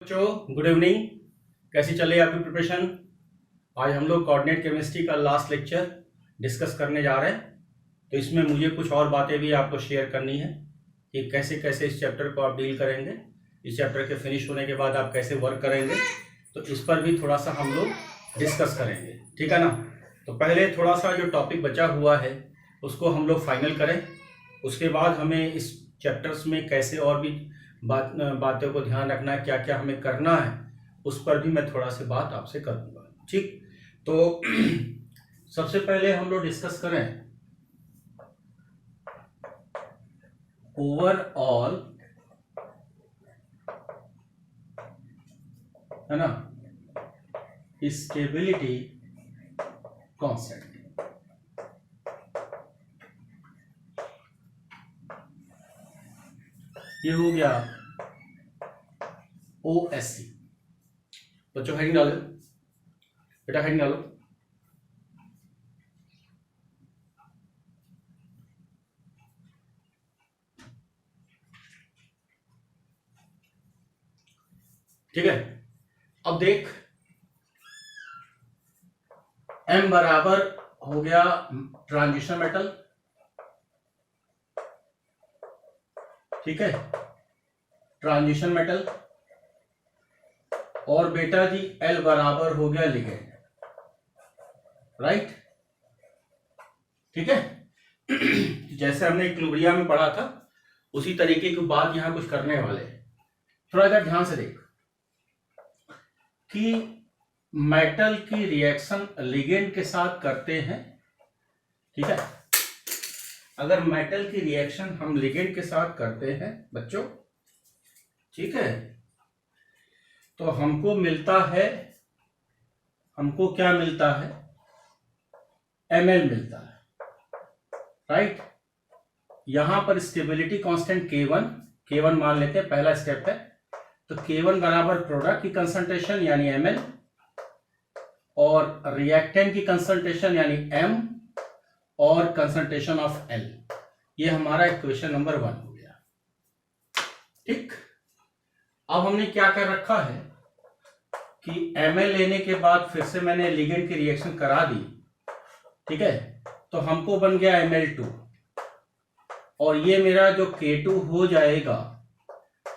बच्चों good evening. कैसी चल रही है आपकी प्रिपरेशन? आज हम लोग कोऑर्डिनेट केमिस्ट्री का लास्ट लेक्चर डिस्कस करने जा रहे हैं। तो इसमें मुझे कुछ और बातें भी आपको शेयर करनी है कि कैसे कैसे इस चैप्टर को आप डील करेंगे, इस चैप्टर के फिनिश होने के बाद आप कैसे वर्क करेंगे, तो इस पर भी थोड़ा सा हम लोग डिस्कस करेंगे, ठीक है ना। तो पहले थोड़ा सा जो टॉपिक बचा हुआ है उसको हम लोग फाइनल करें, उसके बाद हमें इस चैप्टर्स में कैसे और भी बातों को ध्यान रखना है, क्या क्या हमें करना है, उस पर भी मैं थोड़ा सी बात आपसे करूंगा, ठीक। तो सबसे पहले हम लोग डिस्कस करें ओवरऑल, है ना, स्टेबिलिटी कॉन्सेप्ट। ये हो गया OSC। बच्चों हेडिंग डालो, बेटा हेडिंग डालो। ठीक है, अब देख M बराबर हो गया ट्रांजिशन मेटल, ठीक है, ट्रांजिशन मेटल। और बेटा जी L बराबर हो गया लिगेंड, राइट, ठीक है। जैसे हमने इक्विलिब्रियम में पढ़ा था उसी तरीके की बात यहां कुछ करने वाले हैं। थोड़ा इधर ध्यान से देख कि मेटल की रिएक्शन लिगेंड के साथ करते हैं, ठीक है। अगर मेटल की रिएक्शन हम लिगेंड के साथ करते हैं बच्चों, ठीक है, तो हमको मिलता है, हमको क्या मिलता है, Ml मिलता है, राइट। यहां पर स्टेबिलिटी कांस्टेंट K1 मान लेते हैं, पहला स्टेप है। तो K1 बराबर प्रोडक्ट की कंसंट्रेशन यानी Ml और रिएक्टेंट की कंसंट्रेशन यानी M और कंसंट्रेशन ऑफ L। ये हमारा इक्वेशन नंबर 1 हो गया, ठीक। अब हमने क्या कर रखा है कि Ml लेने के बाद फिर से मैंने लिगेंड की रिएक्शन करा दी, ठीक है। तो हमको बन गया Ml2 और ये मेरा जो K2 हो जाएगा,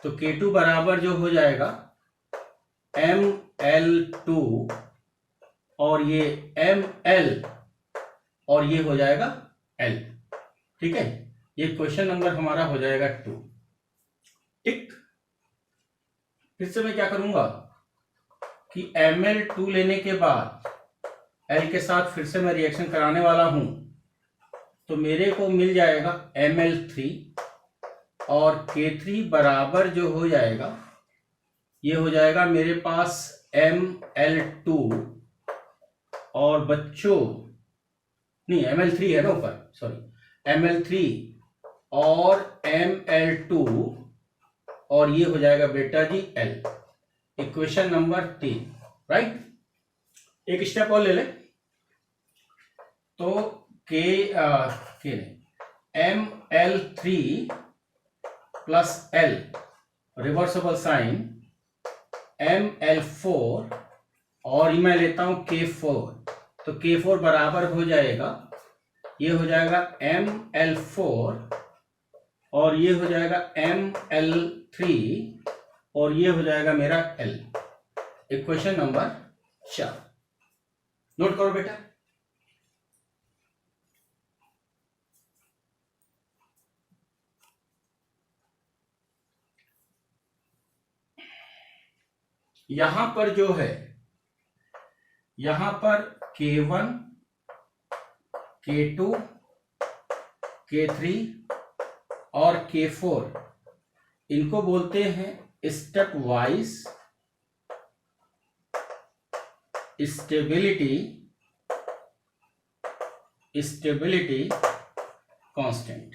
तो K2 बराबर जो हो जाएगा Ml2 और ये Ml और ये हो जाएगा L, ठीक है। ये क्वेश्चन नंबर हमारा हो जाएगा 2, ठीक। फिर से मैं क्या करूंगा कि Ml2 लेने के बाद L के साथ फिर से मैं रिएक्शन कराने वाला हूं, तो मेरे को मिल जाएगा Ml3 और K3 बराबर जो हो जाएगा, ये हो जाएगा मेरे पास Ml2 और बच्चों नहीं Ml3 है ना ऊपर, सॉरी, Ml3 और Ml2 और ये हो जाएगा बेटा जी L, इक्वेशन नंबर 3, राइट। एक स्टेप और ले ले, तो Ml3 plus L reversible sign Ml4 और मैं लेता हूं K4, तो K4 बराबर हो जाएगा, ये हो जाएगा Ml4 और ये हो जाएगा Ml3 और ये हो जाएगा मेरा L, इक्वेशन नंबर 4। नोट करो बेटा। यहां पर जो है, यहां पर K1 K2 K3 और K4 इनको बोलते हैं step wise stability constant,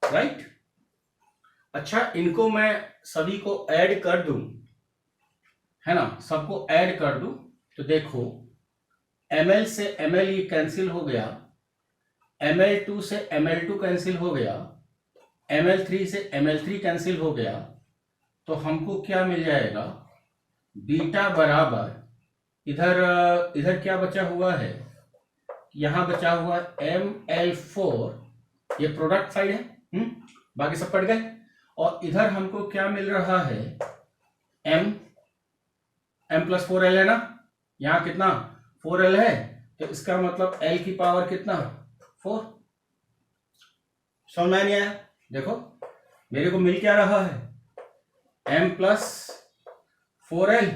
right. अच्छा, इनको मैं सभी को ऐड कर दूं, है ना, सबको ऐड कर दूं, तो देखो Ml से Ml ये कैंसिल हो गया, Ml2 से Ml2 कैंसिल हो गया, Ml3 से Ml3 कैंसिल हो गया, तो हमको क्या मिल जाएगा, बीटा बराबर इधर क्या बचा हुआ है, यहां बचा हुआ ML4, ये प्रोडक्ट साइड है, बाकी सब पड़ गए। और इधर हमको क्या मिल रहा है, M प्लस 4L है ना, यहां कितना 4L है, तो इसका मतलब L की पावर कितना 4। समझ में नहीं आया? देखो मेरे को मिल क्या रहा है, M प्लस 4L,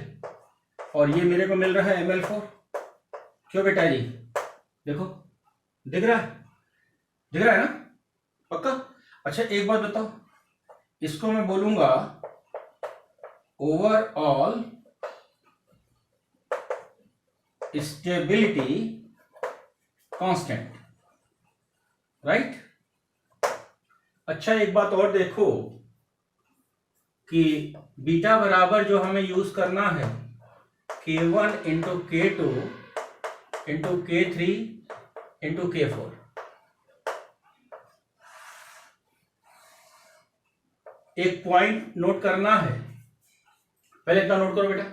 और ये मेरे को मिल रहा है ML4। क्यों बेटा जी, देखो दिख रहा है ना, पक्का? अच्छा एक बात बताओ, इसको मैं बोलूंगा ओवरऑल स्टेबिलिटी कांस्टेंट, राइट? अच्छा एक बात और देखो कि बीटा बराबर जो हमें यूज करना है, K1 into K2 into K3 into K4। एक पॉइंट नोट करना है, पहले इतना नोट करो बेटा,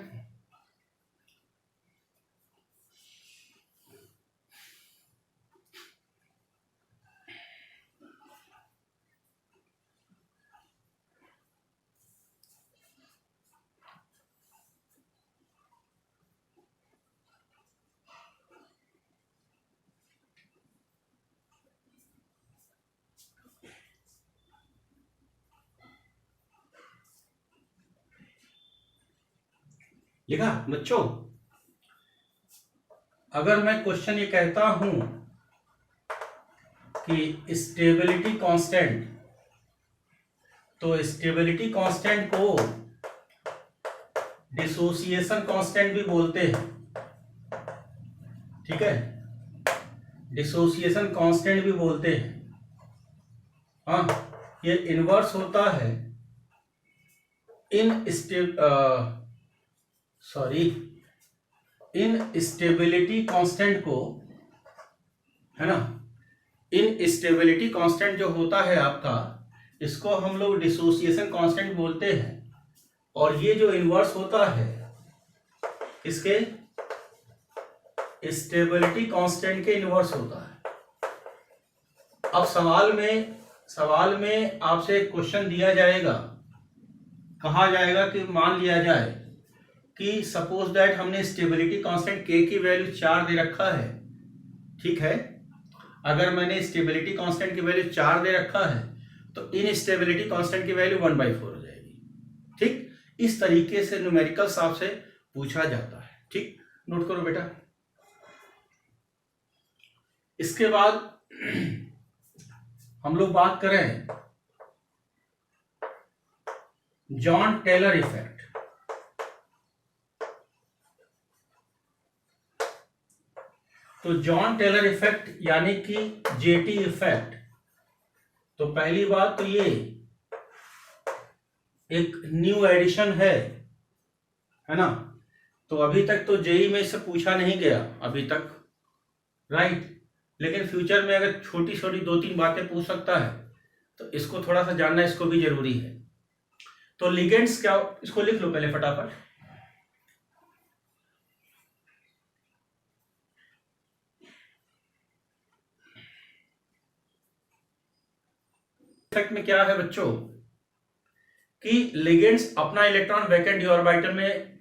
लिखा बच्चों? अगर मैं क्वेश्चन ये कहता हूं कि स्टेबिलिटी कांस्टेंट, तो स्टेबिलिटी कांस्टेंट को डिसोसिएशन कांस्टेंट भी बोलते हैं, ठीक है? डिसोसिएशन कांस्टेंट भी बोलते हैं। हाँ, ये इनवर्स होता है इनस्टेबिलिटी कांस्टेंट को, है ना? इनस्टेबिलिटी कांस्टेंट जो होता है आपका, इसको हम लोग डिसोसिएशन कांस्टेंट बोलते हैं। और ये जो इनवर्स होता है इसके स्टेबिलिटी कांस्टेंट के इनवर्स होता है। अब सवाल में आपसे एक क्वेश्चन दिया जाएगा, कहा जाएगा कि मान लिया जाए कि सपोज दैट हमने स्टेबिलिटी कांस्टेंट K की वैल्यू 4 दे रखा है, ठीक है? अगर मैंने स्टेबिलिटी कांस्टेंट की वैल्यू 4 दे रखा है तो इनस्टेबिलिटी कांस्टेंट की वैल्यू 1/4 हो जाएगी, ठीक? इस तरीके से न्यूमेरिकल हिसाब से पूछा जाता है, ठीक? नोट करो बेटा। इसके बाद हम लोग बात करें जॉन टेलर इफेक्ट। तो जॉन टेलर इफेक्ट यानी कि जेटी इफेक्ट, तो पहली बात तो ये एक न्यू एडिशन है ना? तो अभी तक तो जेई में इससे पूछा नहीं गया अभी तक, राइट? लेकिन फ्यूचर में अगर छोटी छोटी 2-3 बातें पूछ सकता है तो इसको थोड़ा सा जानना इसको भी जरूरी है। तो लिगेंड्स क्या, इसको लिख लो पहले फटाफट। इफेक्ट में क्या है बच्चों कि लिगेंड्स अपना इलेक्ट्रॉन वैकेंट डी ऑर्बिटल में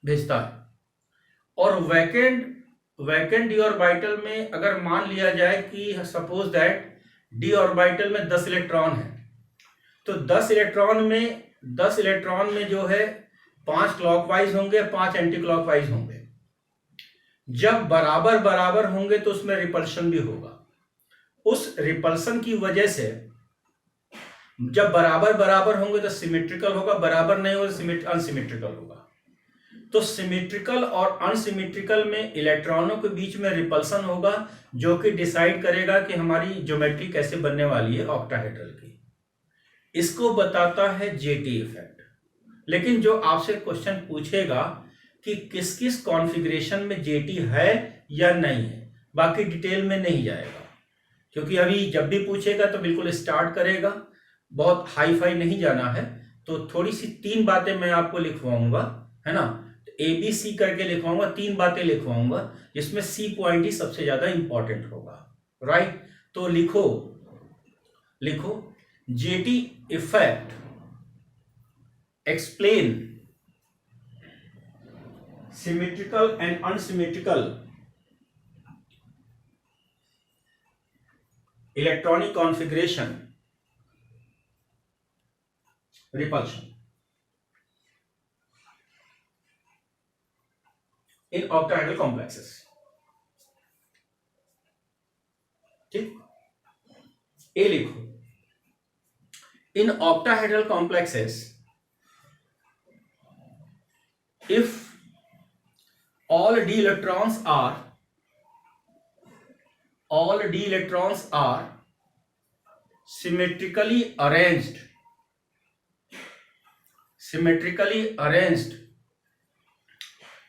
भेजता है, और वैकेंट डी ऑर्बिटल में अगर मान लिया जाए कि सपोज दैट डी ऑर्बिटल में 10 इलेक्ट्रॉन है, तो 10 इलेक्ट्रॉन में जो है 5 क्लॉकवाइज होंगे, 5 एंटी क्लॉकवाइज होंगे। जब बराबर बराबर होंगे तो उसमें रिपल्शन भी होगा। उस रिपल्शन की वजह से जब बराबर बराबर होंगे तो सिमेट्रिकल होगा, बराबर नहीं होगा तो अनसिमेट्रिकल होगा। तो सिमेट्रिकल और अनसिमेट्रिकल में इलेक्ट्रॉनों के बीच में रिपल्सन होगा, जो कि डिसाइड करेगा कि हमारी ज्योमेट्री कैसे बनने वाली है ऑक्टाहेड्रल की। इसको बताता है जेटी इफेक्ट। लेकिन जो आपसे क्वेश्चन पूछेगा कि किस किस कॉन्फ़िगरेशन में जेटी है या नहीं है, बाकी डिटेल में नहीं जाएगा, क्योंकि अभी जब भी पूछेगा तो बिल्कुल स्टार्ट करेगा, बहुत हाई फाई नहीं जाना है, तो थोड़ी सी 3 बातें मैं आपको लिखवाऊंगा, है ना, ABC करके लिखवाऊंगा, 3 बातें लिखवाऊंगा, जिसमें C पॉइंट ही सबसे ज्यादा इंपॉर्टेंट होगा, राइट। तो लिखो jetty effect explain symmetrical and unsymmetrical electronic configuration repulsion in octahedral complexes. ठीक, ए लिखो, in octahedral complexes if all d electrons are symmetrically arranged,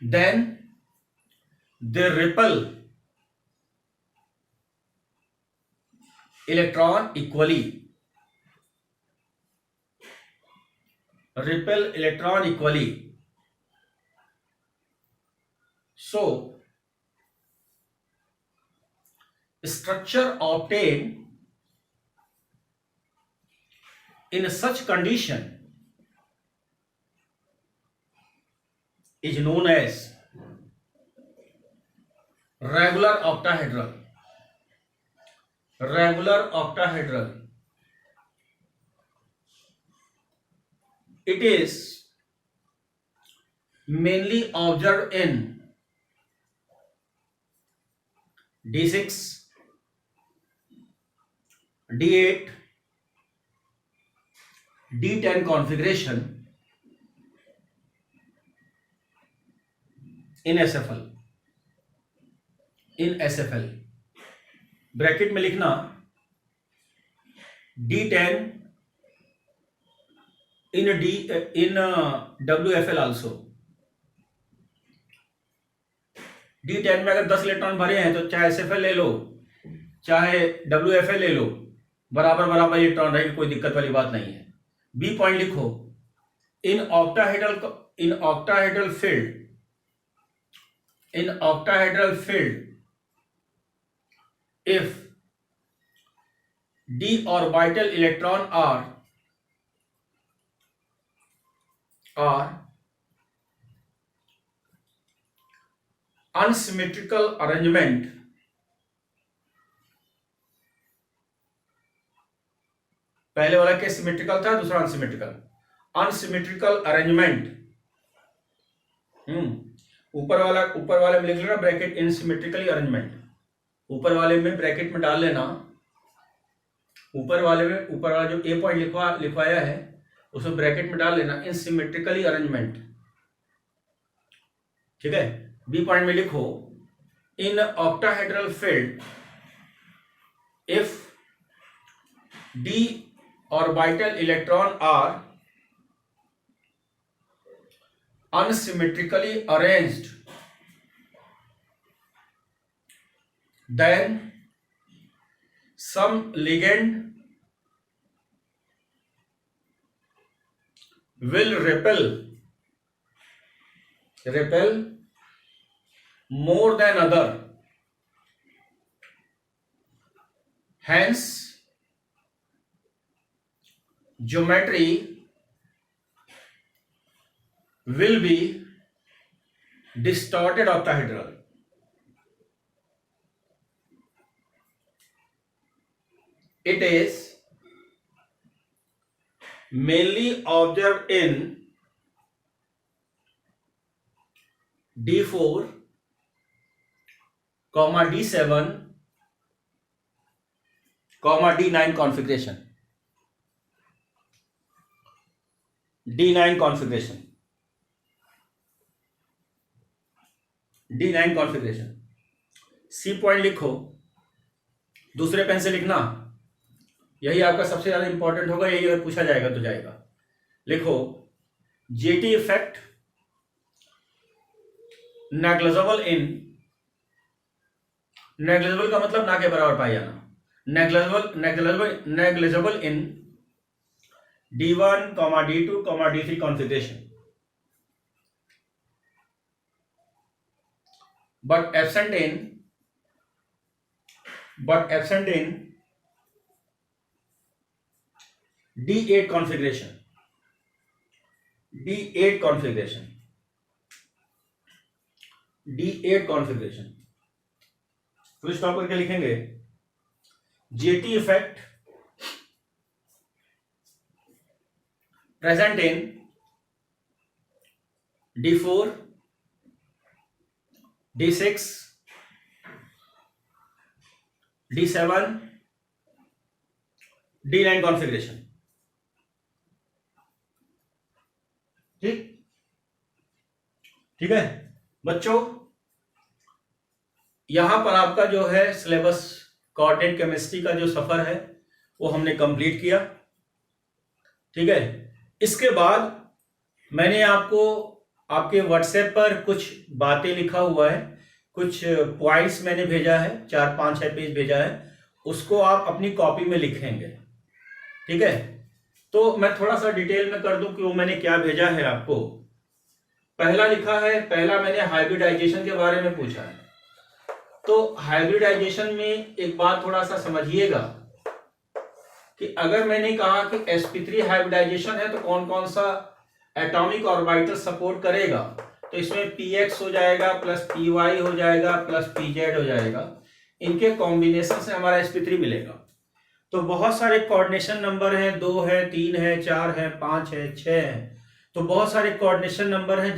then they repel electron equally, So structure obtained in such condition is known as regular octahedral. It is mainly observed in D6, D8, D10 configuration in SFL, bracket में लिखना D10 in WFL also। D10 में अगर 10 electron भरे हैं तो चाहे SFL ले लो चाहे WFL ले लो, बराबर इलेक्ट्रॉन रहेंगे, कोई दिक्कत वाली बात नहीं है। बी पॉइंट लिखो, in octahedral field if d orbital electron are unsymmetrical arrangement, पहले वाला क्या सिमेट्रिकल था, दूसरा अनसिमेट्रिकल अरेंजमेंट। ऊपर वाले में लिख लेना ब्रैकेट इनसिमेट्रिकली अरेंजमेंट, ऊपर वाले में ब्रैकेट में डाल लेना, ऊपर वाला जो ए पॉइंट लिखवाया है उसमें ब्रैकेट में डाल लेना इनसिमेट्रिकली अरेंजमेंट। ठीक है, बी पॉइंट में लिखो, in octahedral field if D orbital electron are unsymmetrically arranged, then some ligand will repel more than other, hence geometry will be distorted octahedral. It is mainly observed in D4, D7, D9 configuration. D9 configuration। C point लिखो, दूसरे pen से लिखना, यही आपका सबसे ज्यादा important होगा, यही अगर पूछा जाएगा तो जाएगा। लिखो जेटी इफेक्ट नेग्लिजिबल का मतलब ना के बराबर पाया जाना, negligible in D1, D2, D3 configuration. But absent in D8 configuration. D8 configuration. Full stop करके लिखेंगे JT effect present in D4, D6, D7, D9 configuration. ठीक है बच्चों, यहां पर आपका जो है सिलेबस कोऑर्डिनेट केमिस्ट्री का जो सफर है वो हमने कंप्लीट किया। ठीक है, इसके बाद मैंने आपको आपके व्हाट्सएप पर कुछ बातें लिखा हुआ है, कुछ पॉइंट्स मैंने भेजा है, 4-5-6 पेज भेजा है, उसको आप अपनी कॉपी में लिखेंगे। ठीक है, तो मैं थोड़ा सा डिटेल में कर दूं कि वो मैंने क्या भेजा है आपको। पहला लिखा है, पहला मैंने हाइब्रिडाइजेशन के बारे में पूछा है। तो हाइब्रिडाइजेशन में एक बात थोड़ा सा समझिएगा कि अगर मैंने कहा कि sp3 हाइब्रिडाइजेशन है तो कौन कौन सा एटॉमिक ऑर्बिटल सपोर्ट करेगा, तो इसमें px हो जाएगा प्लस py हो जाएगा प्लस pz हो जाएगा, इनके कॉम्बिनेशन से हमारा sp3 मिलेगा। तो बहुत सारे कोऑर्डिनेशन नंबर हैं, 2 है, 3 है, 4 है, 5 है, 6 है, तो बहुत सारे कोऑर्डिनेशन नंबर हैं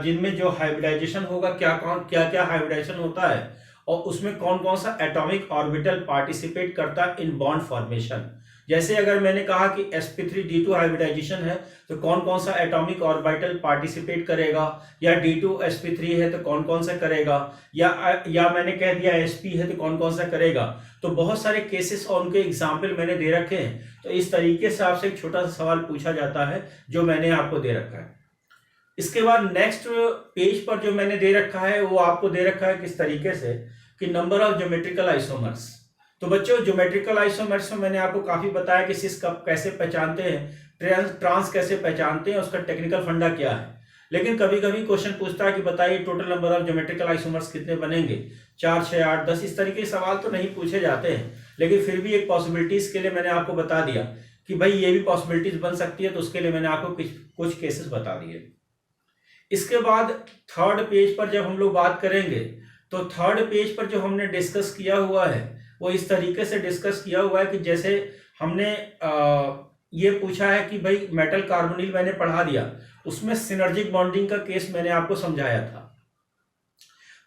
जिनमें जो हाइब्रिडाइजेशन होगा, क्या क्या हाइब्रिडाइजेशन होता है और उसमें कौन कौन सा एटॉमिक ऑर्बिटल पार्टिसिपेट करता है इन बॉन्ड फॉर्मेशन। जैसे अगर मैंने कहा कि sp3d2 हाइब्रिडाइजेशन है तो कौन कौन सा एटॉमिक ऑर्बिटल पार्टिसिपेट करेगा, या d2 sp3 है तो कौन कौन सा करेगा, या मैंने कह दिया sp है तो कौन कौन सा करेगा। तो बहुत सारे केसेस और उनके एग्जाम्पल मैंने दे रखे हैं। तो इस तरीके से आपसे एक छोटा सा सवाल पूछा जाता है जो मैंने आपको दे रखा है। इसके बाद नेक्स्ट पेज पर जो मैंने दे रखा है वो आपको दे रखा है किस तरीके से कि नंबर ऑफ ज्योमेट्रिकल आइसोमर्स। तो बच्चों ज्योमेट्रिकल आइसोमर्स में मैंने आपको काफी बताया कि सिस कब कैसे पहचानते हैं, ट्रांस कैसे पहचानते हैं, उसका टेक्निकल फंडा क्या है। लेकिन कभी कभी क्वेश्चन पूछता है कि बताइए total number of geometrical isomers कितने बनेंगे, 4, 6, 8, 10, इस तरीके के सवाल तो नहीं पूछे जाते हैं, लेकिन फिर भी एक पॉसिबिलिटीज के लिए मैंने आपको बता दिया कि भाई ये भी पॉसिबिलिटीज बन सकती है, तो उसके लिए मैंने आपको कुछ केसेस बता दिए। इसके बाद थर्ड पेज पर जब हम लोग बात करेंगे तो थर्ड पेज पर जो हमने डिस्कस किया हुआ है वो इस तरीके से डिस्कस किया हुआ है कि जैसे हमने ये पूछा है कि भाई मेटल कार्बोनिल मैंने पढ़ा दिया, उसमें सिनर्जिक बॉन्डिंग का केस मैंने आपको समझाया था।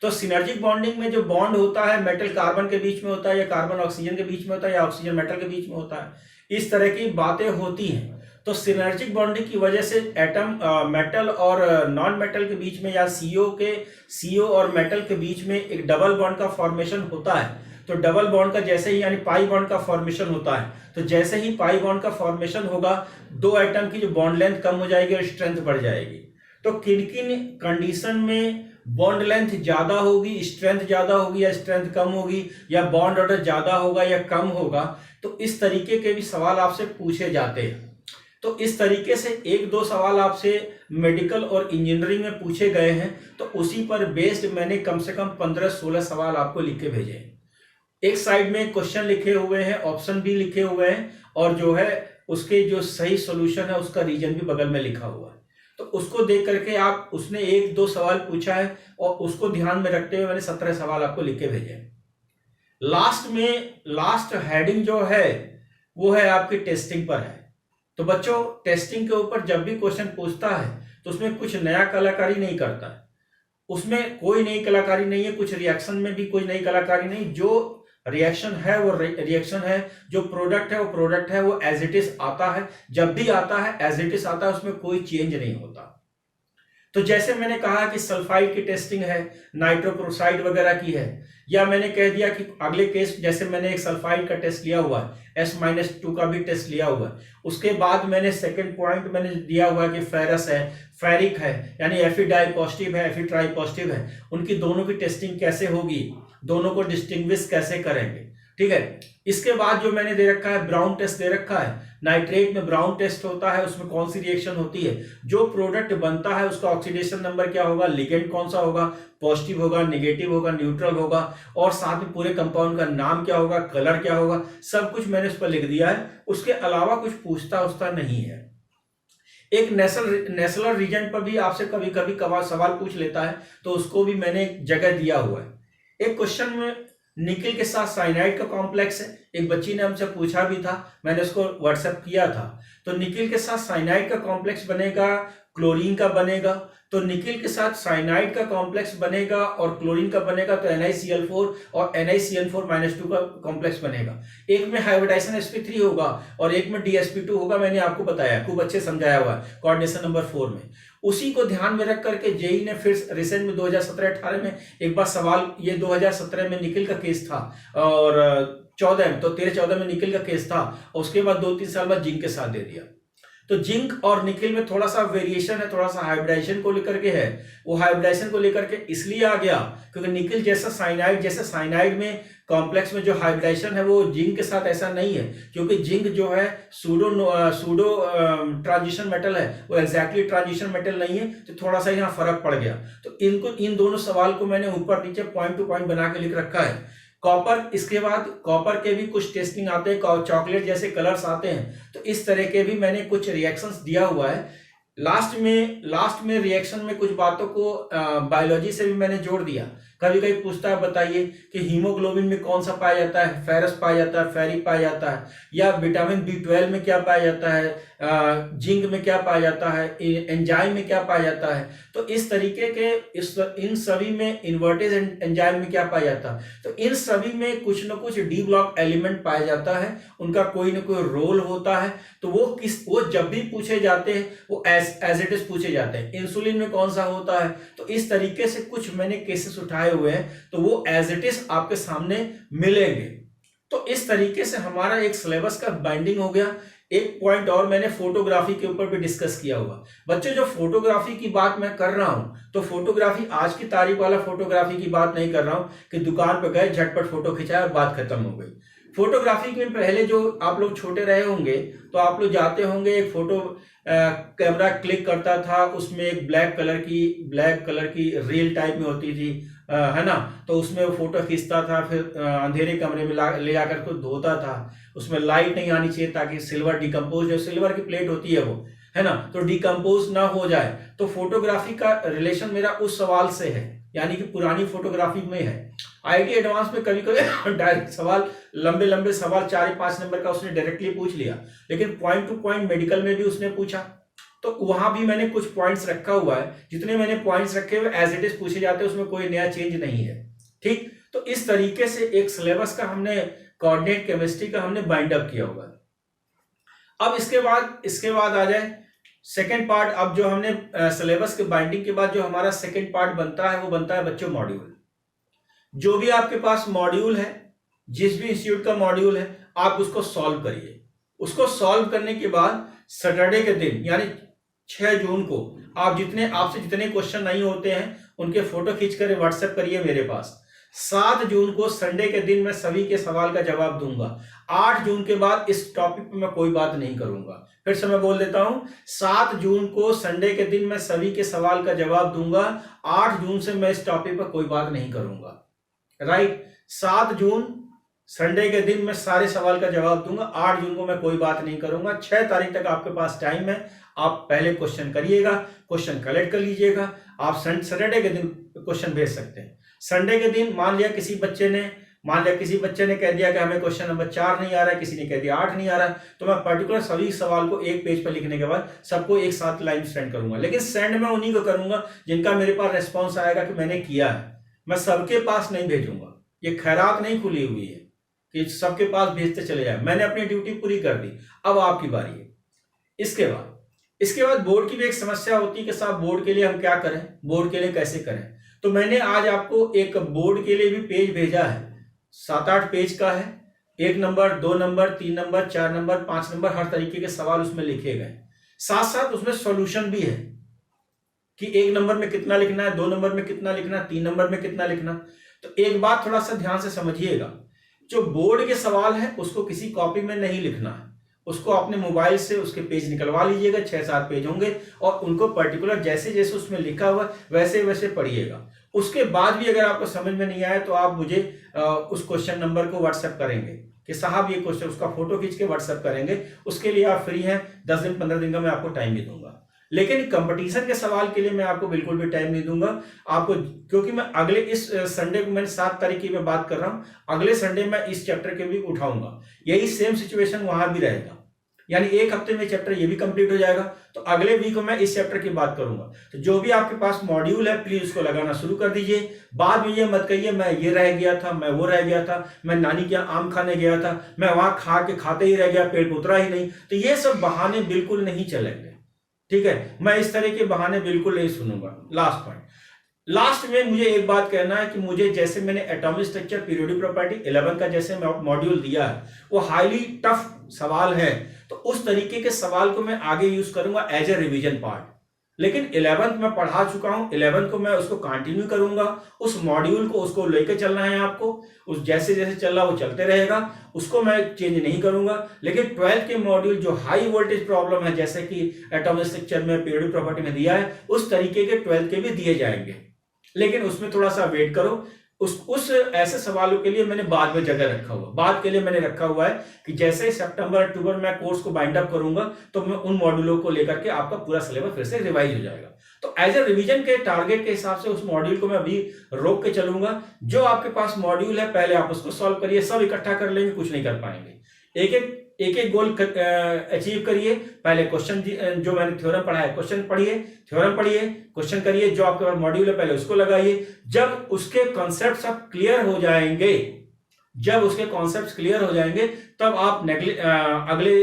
तो सिनर्जिक बॉन्डिंग में जो बॉन्ड होता है मेटल कार्बन के बीच में होता है, या कार्बन ऑक्सीजन के बीच में होता है, या ऑक्सीजन मेटल के बीच में होता है, इस तरह की बातें होती हैं। तो सिनर्जिक बॉन्डिंग की वजह से एटम मेटल और नॉन मेटल के बीच में, या सीओ और मेटल के बीच में एक डबल बॉन्ड का फॉर्मेशन होता है। तो डबल बॉन्ड का जैसे ही यानी पाई बॉन्ड का फॉर्मेशन होता है, तो जैसे ही पाई बॉन्ड का फॉर्मेशन होगा, दो एटम की जो बॉन्ड लेंथ कम हो जाएगी और स्ट्रेंथ बढ़ जाएगी। तो किन किन कंडीशन में बॉन्ड लेंथ ज्यादा होगी, स्ट्रेंथ ज्यादा होगी या स्ट्रेंथ कम होगी, या बॉन्ड ऑर्डर ज्यादा होगा या कम होगा, तो इस तरीके के भी सवाल आपसे पूछे जाते हैं। तो इस तरीके से 1-2 सवाल आपसे मेडिकल और इंजीनियरिंग में पूछे गए हैं, तो उसी पर बेस्ड मैंने कम से कम 15-16 सवाल आपको लिख के भेजे हैं। एक साइड में क्वेश्चन लिखे हुए हैं, ऑप्शन भी लिखे हुए हैं, और जो है उसके जो सही सॉल्यूशन है उसका रीजन भी बगल में लिखा हुआ है। तो उसको देख करके आप, उसने 1-2 सवाल पूछा है और उसको ध्यान में रखते हुए मैंने 17 सवाल आपको लिख के भेजे हैं। लास्ट हेडिंग जो है वो है आपकी टेस्टिंग पर है। तो बच्चों टेस्टिंग के ऊपर जब भी क्वेश्चन पूछता है तो उसमें कुछ नया कलाकारी नहीं करता है, उसमें कोई नई कलाकारी नहीं है, कुछ रिएक्शन में भी कोई नई कलाकारी नहीं। जो रिएक्शन है वो रिएक्शन है, जो प्रोडक्ट है वो प्रोडक्ट है, वो एज इट इज आता है, जब भी आता है एज इट इज आता है, उसमें कोई चेंज नहीं होता। तो जैसे मैंने कहा कि सल्फाइड की टेस्टिंग है, नाइट्रोक्लोराइड वगैरह की है, या मैंने कह दिया कि अगले केस जैसे मैंने एक सल्फाइड का टेस्ट लिया हुआ है, S-2 का भी टेस्ट लिया हुआ है, उसके बाद मैंने सेकंड पॉइंट मैंने दिया हुआ है कि फेरस है, फेरिक है, यानी Fe डाई पॉजिटिव है, Fe ट्राई पॉजिटिव है, उनकी दोनों की टेस्टिंग कैसे होगी, दोनों को डिस्टिंग्विश कैसे करेंगे। ठीक है। इसके बाद जो मैंने दे रखा है ब्राउन टेस्ट दे रखा है, नाइट्रेट में ब्राउन टेस्ट होता है, उसमें कौन सी रिएक्शन होती है, जो प्रोडक्ट बनता है उसका ऑक्सीडेशन नंबर क्या होगा, लिगेंड कौन सा होगा, पॉजिटिव होगा, नेगेटिव होगा, न्यूट्रल होगा, और साथ में पूरे कंपाउंड का नाम क्या होगा, कलर क्या होगा, सब कुछ मैंने उस पर लिख दिया है। उसके अलावा कुछ पूछता उसता नहीं है। एक नेशनल रीजन पर भी आपसे कभी कभी सवाल पूछ लेता है, तो उसको भी मैंने एक जगह दिया हुआ है। एक क्वेश्चन में निकिल के साथ साइनाइड का कॉम्प्लेक्स है, एक बच्ची ने हमसे पूछा भी था, मैंने उसको व्हाट्सएप किया था। तो निकिल के साथ साइनाइड का कॉम्प्लेक्स बनेगा, क्लोरीन का बनेगा, तो निकिल के साथ साइनाइड का कॉम्प्लेक्स बनेगा और क्लोरीन का बनेगा, तो NiCl4 और NiCl4-2 का कॉम्प्लेक्स बनेगा। एक में हाइब्रिडाइजेशन sp3 होगा और एक में DsP2 होगा, मैंने आपको बताया, खूब अच्छे समझाया हुआ है कोऑर्डिनेशन नंबर 4 में। उसी को ध्यान में रख करके जेई ने फिर रिसेंट में 2017-18 में एक बार सवाल, ये 2017 में निकिल का केस था और 14 तो 13-14 में निकिल का केस था, और उसके बाद 2-3 साल बाद जिंक के साथ दे दिया। तो जिंक और निकिल में थोड़ा सा वेरिएशन है, थोड़ा सा हाइब्रिडाइजेशन को लेकर के है। वो हाइब्रिडाइजेशन को लेकर के इसलिए आ गया क्योंकि निकिल जैसा साइनाइड में कॉम्प्लेक्स में जो हाइब्रिडाइजेशन है वो जिंक के साथ ऐसा नहीं है, क्योंकि जिंक जो है सूडो ट्रांजिशन मेटल है, वो एग्जैक्टली ट्रांजिशन मेटल नहीं है, तो थोड़ा सा यहाँ फर्क पड़ गया। तो इन दोनों सवाल को मैंने ऊपर नीचे पॉइंट टू पॉइंट बना के लिख रखा है। कॉपर, इसके बाद कॉपर के भी कुछ टेस्टिंग आते हैं, चॉकलेट जैसे कलर्स आते हैं, तो इस तरह के भी मैंने कुछ रिएक्शंस दिया हुआ है। लास्ट में रिएक्शन में कुछ बातों को बायोलॉजी से भी मैंने जोड़ दिया। कभी कभी पूछता है बताइए कि हीमोग्लोबिन में कौन सा पाया जाता है, फेरस पाया जाता है, फेरिक पाया जाता है, या विटामिन B12 में क्या पाया जाता है, जिंक में क्या पाया जाता है, एंजाइम में क्या पाया जाता है। तो इस तरीके के इन सभी में इन्वर्टेज एंजाइम में क्या पाया जाता है, तो इन सभी में कुछ न कुछ डी ब्लॉक एलिमेंट पाया जाता है, उनका कोई ना कोई रोल होता है। तो वो जब भी पूछे जाते हैं वो एज इट इज पूछे जाते हैं। इंसुलिन में कौन सा होता है, तो इस तरीके से कुछ मैंने केसेस उठाए हुए हैं, तो वो एज इट इज आपके सामने मिलेंगे। तो इस तरीके से हमारा एक सिलेबस का बाइंडिंग हो गया। एक पॉइंट और मैंने फोटोग्राफी के ऊपर भी डिस्कस किया हुआ। बच्चों, जो फोटोग्राफी की बात मैं कर रहा हूं, तो फोटोग्राफी आज की तारीख वाला फोटोग्राफी की बात नहीं कर रहा हूं कि दुकान पर गए, झटपट फोटो खिंचाया और बात खत्म हो गई। फोटोग्राफी में पहले जो आप लोग छोटे रहे होंगे तो आप लोग जाते होंगे, एक फोटो कैमरा क्लिक करता था, उसमें एक ब्लैक कलर की रील टाइप में होती थी, है ना, तो उसमें वो फोटो खींचता था, फिर अंधेरे कमरे में ले जाकर को धोता था। उसमें लाइट नहीं आनी चाहिए ताकि सिल्वर डिकम्पोज, जो सिल्वर की प्लेट होती है वो, है ना, तो डिकम्पोज ना हो जाए। तो फोटोग्राफी का रिलेशन मेरा उस सवाल से है, यानी कि पुरानी फोटोग्राफी में है। IIT एडवांस में कभी कभी डायरेक्ट सवाल, लंबे सवाल 4-5 नंबर का उसने डायरेक्टली पूछ लिया, लेकिन पॉइंट टू पॉइंट मेडिकल में भी उसने पूछा, तो वहां भी मैंने कुछ पॉइंट्स रखा हुआ है। जितने मैंने पॉइंट्स रखे हुए एज इट इज पूछे जाते हैं, उसमें कोई नया चेंज नहीं है। ठीक, तो इस तरीके से एक सिलेबस का हमने कोऑर्डिनेट केमिस्ट्री का हमने बाइंड अप किया हुआ है। अब इसके बाद आ जाए सेकेंड पार्ट। अब जो हमने सिलेबस के बाइंडिंग के बाद जो हमारा सेकेंड पार्ट बनता है, वो बनता है बच्चों मॉड्यूल। जो भी आपके पास मॉड्यूल है, जिस भी इंस्टीट्यूट का मॉड्यूल है, आप उसको सॉल्व करिए। उसको सॉल्व करने के बाद सैटरडे के दिन यानी 6 जून को आपसे जितने क्वेश्चन नहीं होते हैं उनके फोटो खींचकर व्हाट्सएप करिए मेरे पास। 7 जून को संडे के दिन मैं सभी के सवाल का जवाब दूंगा। 8 जून के बाद इस टॉपिक पे मैं कोई बात नहीं करूंगा। फिर से मैं बोल देता हूं, 7 जून को संडे के दिन मैं सभी के सवाल का जवाब दूंगा। 8 जून से मैं इस टॉपिक पर कोई बात नहीं करूंगा। राइट, 7 जून संडे के दिन मैं सारे सवाल का जवाब दूंगा। 8 जून को मैं कोई बात नहीं करूंगा। 6 तारीख तक आपके पास टाइम है, आप पहले क्वेश्चन करिएगा, क्वेश्चन कलेक्ट कर लीजिएगा। आप सैटरडे के दिन क्वेश्चन भेज सकते हैं। संडे के दिन मान लिया किसी बच्चे ने कह दिया कि हमें क्वेश्चन नंबर 4 नहीं आ रहा है, किसी ने कह दिया 8 नहीं आ रहा है, तो मैं पर्टिकुलर सभी सवाल को एक पेज पर लिखने के बाद सबको एक साथ लाइन सेंड करूंगा। लेकिन सेंड मैं उन्हीं को करूंगा जिनका मेरे पास रेस्पॉन्स आएगा कि मैंने किया है। मैं सबके पास नहीं भेजूंगा। ये खैरात नहीं खुली हुई है कि सबके पास भेजते चले जाए। मैंने अपनी ड्यूटी पूरी कर दी, अब आपकी बारी है। इसके बाद बोर्ड की भी एक समस्या होती है कि साहब बोर्ड के लिए हम क्या करें, बोर्ड के लिए कैसे करें। तो मैंने आज आपको एक बोर्ड के लिए भी पेज भेजा है, 7-8 पेज का है। 1 number, 2 number, 3 number, 4 number, 5 number, हर तरीके के सवाल उसमें लिखे गए। साथ साथ उसमें सॉल्यूशन भी है कि 1 नंबर में कितना लिखना है, 2 नंबर में कितना लिखना है, 3 नंबर में कितना लिखना। तो एक बात थोड़ा सा ध्यान से समझिएगा, जो बोर्ड के सवाल है उसको किसी कॉपी में नहीं लिखना है, उसको अपने मोबाइल से उसके पेज निकलवा लीजिएगा, 6-7 पेज होंगे, और उनको पर्टिकुलर जैसे जैसे उसमें लिखा हुआ वैसे वैसे पढ़िएगा। उसके बाद भी अगर आपको समझ में नहीं आया तो आप मुझे उस क्वेश्चन नंबर को व्हाट्सएप करेंगे कि साहब ये क्वेश्चन, उसका फोटो खींच के व्हाट्सएप करेंगे। उसके लिए आप फ्री हैं, 10 दिन 15 दिन का मैं आपको टाइम भी दूंगा। लेकिन कंपटीशन के सवाल के लिए मैं आपको बिल्कुल भी टाइम नहीं दूंगा आपको, क्योंकि मैं अगले इस संडे को, मैंने 7 तारीख की मैं बात कर रहा हूं, अगले संडे मैं इस चैप्टर के भी उठाऊंगा। यही सेम सिचुएशन वहां भी रहेगा, यानी एक हफ्ते में चैप्टर ये भी कंप्लीट हो जाएगा, तो अगले वीक में इस चैप्टर की बात करूंगा। तो जो भी आपके पास मॉड्यूल है प्लीज उसको लगाना शुरू कर दीजिए। बाद में ये मत कहिए मैं ये रह गया था, मैं वो रह गया था, मैं नानी के यहाँ आम खाने गया था, मैं वहां खा के खाते ही रह गया, पेट में उतरा ही नहीं। तो ये सब बहाने बिल्कुल नहीं चलेंगे, ठीक है। मैं इस तरह के बहाने बिल्कुल नहीं सुनूंगा। लास्ट पॉइंट, लास्ट में मुझे एक बात कहना है कि मुझे, जैसे मैंने एटॉमिक स्ट्रक्चर पीरियोडिक प्रॉपर्टी 11 का जैसे मॉड्यूल दिया है, वो हाईली टफ सवाल है, तो उस तरीके के सवाल को मैं आगे यूज करूंगा एज ए रिवीजन पार्ट। लेकिन 11th मैं पढ़ा चुका हूं, 11th को मैं उसको कंटिन्यू करूंगा, उस मॉड्यूल को उसको लेके चलना है आपको, उस जैसे जैसे चल रहा वो चलते रहेगा, उसको मैं चेंज नहीं करूंगा। लेकिन 12th के मॉड्यूल जो हाई वोल्टेज प्रॉब्लम है, जैसे कि एटॉमिक स्ट्रक्चर में पीरियोडिक प्रॉपर्टी में दिया है, उस तरीके के 12th के भी दिए जाएंगे, लेकिन उसमें थोड़ा सा वेट करो। उस ऐसे सवालों के लिए मैंने बाद में जगह रखा हुआ, बाद के लिए मैंने रखा हुआ है कि जैसे सितंबर अक्टूबर में कोर्स को बाइंड अप करूंगा तो मैं उन मॉड्यूलों को लेकर के आपका पूरा सिलेबस फिर से रिवाइज हो जाएगा। तो एज ए रिवीजन के टारगेट के हिसाब से उस मॉड्यूल को मैं अभी रोक के चलूंगा। जो आपके पास मॉड्यूल है पहले आप उसको सॉल्व करिए, सब इकट्ठा कर लेंगे कुछ नहीं कर पाएंगे। एक एक गोल अचीव करिए। पहले क्वेश्चन जो मैंने थ्योरम पढ़ाया, क्वेश्चन पढ़िए, थ्योरम पढ़िए, क्वेश्चन करिए, जो आपके पास मॉड्यूल है पहले उसको लगाइए। जब उसके कॉन्सेप्ट सब क्लियर हो जाएंगे, जब उसके कॉन्सेप्ट क्लियर हो जाएंगे तब आप अगले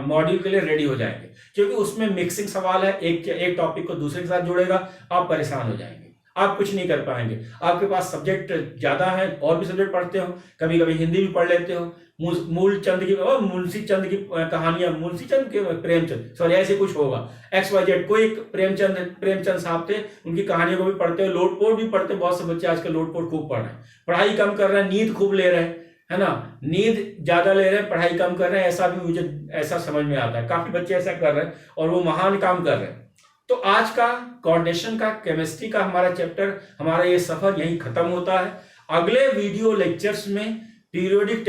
मॉड्यूल के लिए रेडी हो जाएंगे, क्योंकि उसमें मिक्सिंग सवाल है, एक टॉपिक को दूसरे के साथ जोड़ेगा, आप परेशान हो जाएंगे, आप कुछ नहीं कर पाएंगे। आपके पास सब्जेक्ट ज्यादा है, और भी सब्जेक्ट पढ़ते हो, कभी कभी हिंदी भी पढ़ लेते हो, मूलचंद की और मुंशी चंद की कहानियां, मुंशी चंद के प्रेमचंद, सॉरी ऐसे कुछ होगा, XYZ कोई प्रेमचंद साहब थे, उनकी कहानियों को भी पढ़ते हो, लोटपोट भी पढ़ते, बहुत से बच्चे आजकल लोटपोट खूब पढ़ रहे हैं, पढ़ाई कम कर रहे हैं, नींद खूब ले रहे हैं, है ना, नींद ज्यादा ले रहे हैं, पढ़ाई कम कर रहे हैं, ऐसा भी मुझे ऐसा समझ में आता है, काफी बच्चे ऐसा कर रहे हैं और वो महान काम कर रहे हैं। तो आज का कोऑर्डिनेशन का, केमिस्ट्री का हमारा चैप्टर, हमारा ये सफर यहीं खत्म होता है। अगले वीडियो लेक्चर्स में पीरियोडिक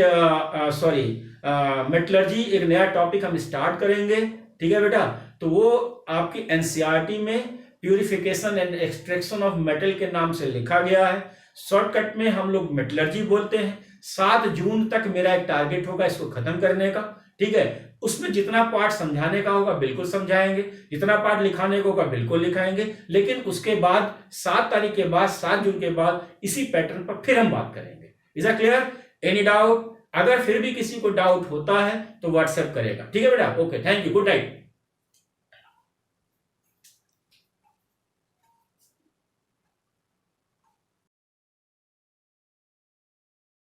मेटलर्जी एक नया टॉपिक हम स्टार्ट करेंगे, ठीक है बेटा। तो वो आपकी एनसीईआरटी में purification and extraction of metal के नाम से लिखा गया है, शॉर्टकट में हम लोग मेटलर्जी बोलते हैं। 7 जून तक मेरा एक टारगेट होगा इसको खत्म करने का, ठीक है। उसमें जितना पार्ट समझाने का होगा बिल्कुल समझाएंगे, जितना पार्ट लिखाने का होगा बिल्कुल लिखाएंगे, लेकिन उसके बाद 7 तारीख के बाद, 7 जून के बाद इसी पैटर्न पर फिर हम बात करेंगे। Is a clear? Any doubt? अगर फिर भी किसी को डाउट होता है तो व्हाट्सएप करेगा, ठीक है बेटा। Okay, thank you, good night.